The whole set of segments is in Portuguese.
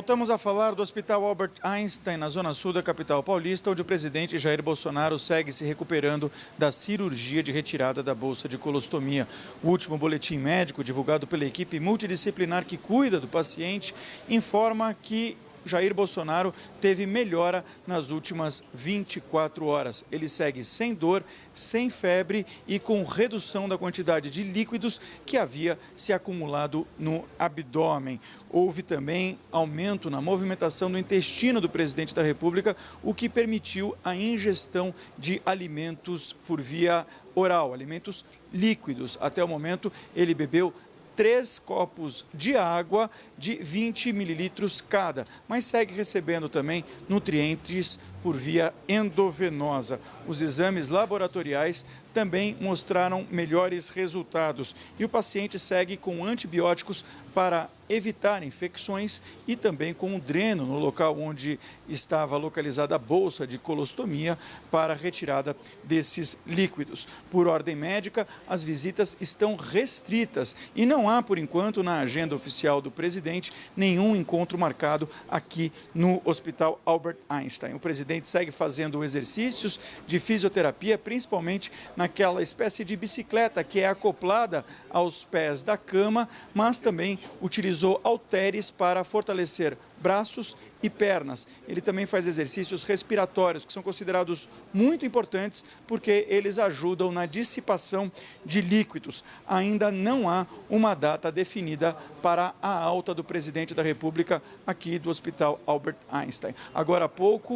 Voltamos a falar do Hospital Albert Einstein, na zona sul da capital paulista, onde o presidente Jair Bolsonaro segue se recuperando da cirurgia de retirada da bolsa de colostomia. O último boletim médico, divulgado pela equipe multidisciplinar que cuida do paciente, informa que Jair Bolsonaro teve melhora nas últimas 24 horas. Ele segue sem dor, sem febre e com redução da quantidade de líquidos que havia se acumulado no abdômen. Houve também aumento na movimentação do intestino do presidente da República, o que permitiu a ingestão de alimentos por via oral, alimentos líquidos. Até o momento, ele bebeu 3 copos de água de 20 mililitros cada, mas segue recebendo também nutrientes por via endovenosa. Os exames laboratoriais também mostraram melhores resultados e o paciente segue com antibióticos para evitar infecções e também com um dreno no local onde estava localizada a bolsa de colostomia para a retirada desses líquidos. Por ordem médica, as visitas estão restritas e não há, por enquanto, na agenda oficial do presidente, nenhum encontro marcado aqui no Hospital Albert Einstein. O presidente segue fazendo exercícios de fisioterapia, principalmente naquela espécie de bicicleta que é acoplada aos pés da cama, mas também utilizou halteres para fortalecer braços e pernas. Ele também faz exercícios respiratórios, que são considerados muito importantes porque eles ajudam na dissipação de líquidos. Ainda não há uma data definida para a alta do presidente da República aqui do Hospital Albert Einstein. Agora há pouco,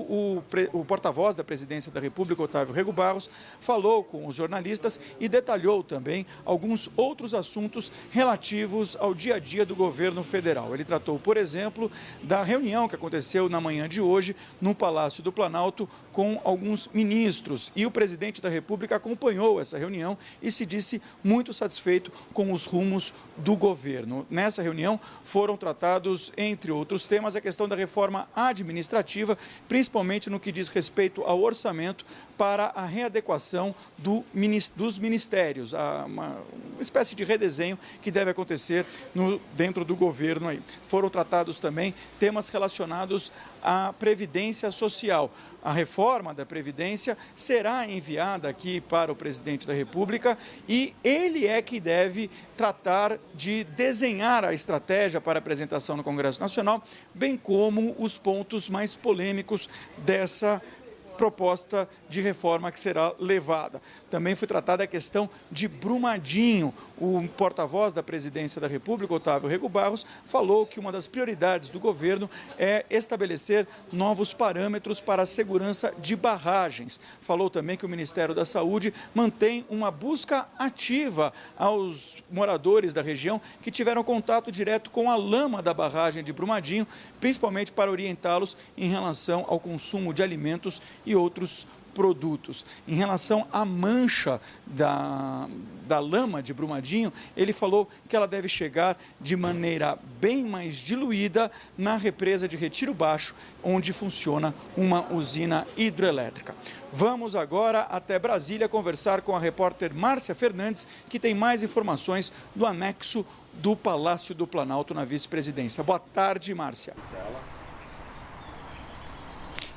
o porta-voz da presidência da República, Otávio Rego Barros, falou com os jornalistas e detalhou também alguns outros assuntos relativos ao dia a dia do governo federal. Ele tratou, por exemplo, da reunião que aconteceu na manhã de hoje no Palácio do Planalto com alguns ministros. E o presidente da República acompanhou essa reunião e se disse muito satisfeito com os rumos do governo. Nessa reunião foram tratados, entre outros temas, a questão da reforma administrativa, principalmente no que diz respeito ao orçamento para a readequação dos ministérios, uma espécie de redesenho que deve acontecer dentro do governo aí. Foram tratados também temas relacionados à Previdência Social. A reforma da Previdência será enviada aqui para o presidente da República e ele é que deve tratar de desenhar a estratégia para apresentação no Congresso Nacional, bem como os pontos mais polêmicos dessa proposta de reforma que será levada. Também foi tratada a questão de Brumadinho. O porta-voz da presidência da República, Otávio Rego Barros, falou que uma das prioridades do governo é estabelecer novos parâmetros para a segurança de barragens. Falou também que o Ministério da Saúde mantém uma busca ativa aos moradores da região que tiveram contato direto com a lama da barragem de Brumadinho, principalmente para orientá-los em relação ao consumo de alimentos e outros produtos. Em relação à mancha da lama de Brumadinho, ele falou que ela deve chegar de maneira bem mais diluída na represa de Retiro Baixo, onde funciona uma usina hidrelétrica. Vamos agora até Brasília conversar com a repórter Márcia Fernandes, que tem mais informações do anexo do Palácio do Planalto na vice-presidência. Boa tarde, Márcia.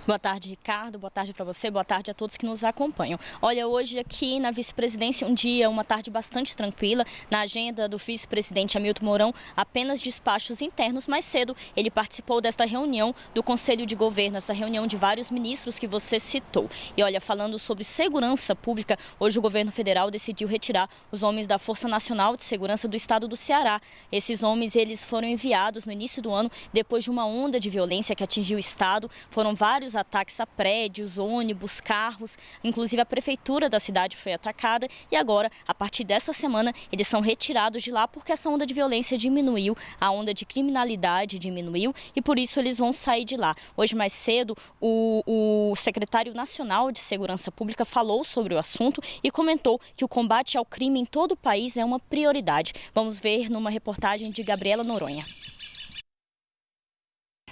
Boa tarde, Ricardo. Boa tarde para você. Boa tarde a todos que nos acompanham. Olha, hoje aqui na vice-presidência, uma tarde bastante tranquila. Na agenda do vice-presidente Hamilton Mourão, apenas despachos internos. Mais cedo, ele participou desta reunião do Conselho de Governo, essa reunião de vários ministros que você citou. E olha, falando sobre segurança pública, hoje o governo federal decidiu retirar os homens da Força Nacional de Segurança do estado do Ceará. Esses homens, eles foram enviados no início do ano, depois de uma onda de violência que atingiu o estado. Foram vários ataques a prédios, ônibus, carros, inclusive a prefeitura da cidade foi atacada e agora, a partir dessa semana, eles são retirados de lá porque essa onda de violência diminuiu, a onda de criminalidade diminuiu e por isso eles vão sair de lá. Hoje mais cedo, o secretário nacional de Segurança Pública falou sobre o assunto e comentou que o combate ao crime em todo o país é uma prioridade. Vamos ver numa reportagem de Gabriela Noronha.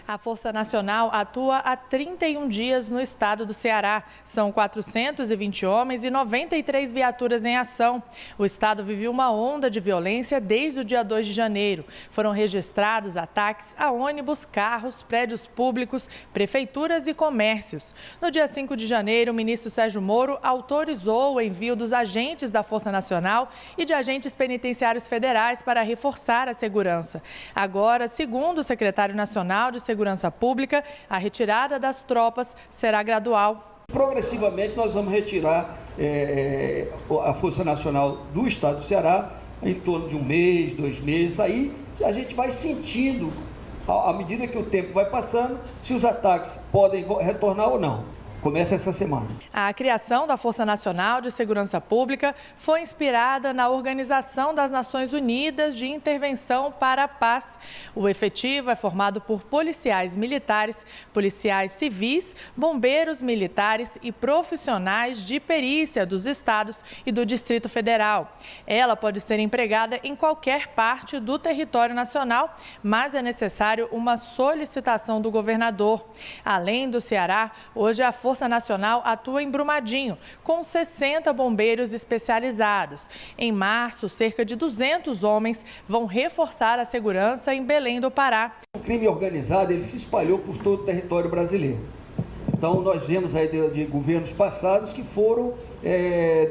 A Força Nacional atua há 31 dias no estado do Ceará. São 420 homens e 93 viaturas em ação. O estado viveu uma onda de violência desde o dia 2 de janeiro. Foram registrados ataques a ônibus, carros, prédios públicos, prefeituras e comércios. No dia 5 de janeiro, o ministro Sérgio Moro autorizou o envio dos agentes da Força Nacional e de agentes penitenciários federais para reforçar a segurança. Agora, segundo o secretário nacional de Segurança Pública, a retirada das tropas será gradual. Progressivamente, nós vamos retirar a Força Nacional do estado do Ceará em torno de 1 mês, 2 meses. Aí a gente vai sentindo, à medida que o tempo vai passando, se os ataques podem retornar ou não. Começa essa semana. A criação da Força Nacional de Segurança Pública foi inspirada na Organização das Nações Unidas de Intervenção para a Paz. O efetivo é formado por policiais militares, policiais civis, bombeiros militares e profissionais de perícia dos estados e do Distrito Federal. Ela pode ser empregada em qualquer parte do território nacional, mas é necessário uma solicitação do governador. Além do Ceará, hoje a Força Nacional atua em Brumadinho, com 60 bombeiros especializados. Em março, cerca de 200 homens vão reforçar a segurança em Belém do Pará. O crime organizado ele se espalhou por todo o território brasileiro. Então, nós vemos aí de governos passados que foram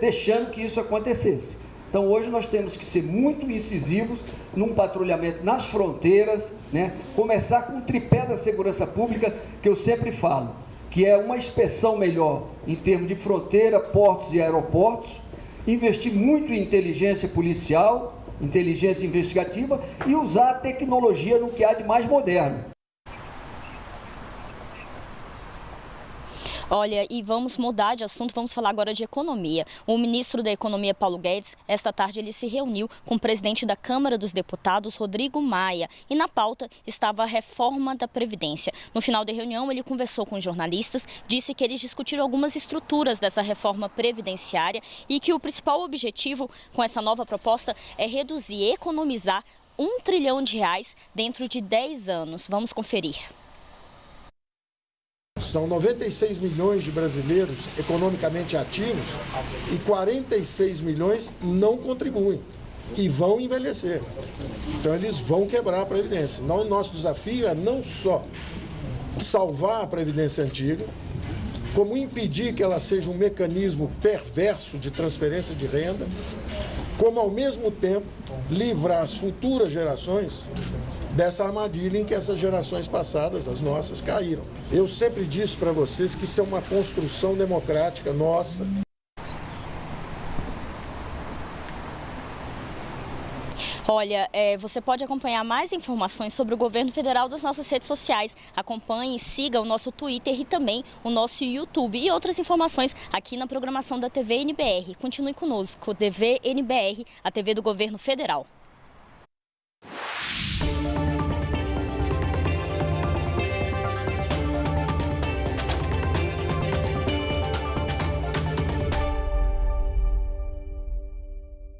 deixando que isso acontecesse. Então, hoje nós temos que ser muito incisivos num patrulhamento nas fronteiras, né? Começar com o tripé da segurança pública, que eu sempre falo, que é uma inspeção melhor em termos de fronteira, portos e aeroportos, investir muito em inteligência policial, inteligência investigativa e usar a tecnologia no que há de mais moderno. Olha, e vamos mudar de assunto, vamos falar agora de economia. O ministro da Economia, Paulo Guedes, esta tarde ele se reuniu com o presidente da Câmara dos Deputados, Rodrigo Maia, e na pauta estava a reforma da Previdência. No final da reunião, ele conversou com jornalistas, disse que eles discutiram algumas estruturas dessa reforma previdenciária e que o principal objetivo com essa nova proposta é reduzir e economizar R$1 trilhão dentro de 10 anos. Vamos conferir. São 96 milhões de brasileiros economicamente ativos e 46 milhões não contribuem e vão envelhecer. Então eles vão quebrar a Previdência. Então, o nosso desafio é não só salvar a Previdência antiga, como impedir que ela seja um mecanismo perverso de transferência de renda, como ao mesmo tempo livrar as futuras gerações dessa armadilha em que essas gerações passadas, as nossas, caíram. Eu sempre disse para vocês que isso é uma construção democrática nossa. Olha, você pode acompanhar mais informações sobre o governo federal das nossas redes sociais. Acompanhe e siga o nosso Twitter e também o nosso YouTube e outras informações aqui na programação da TV NBR. Continue conosco, TV NBR, a TV do governo federal.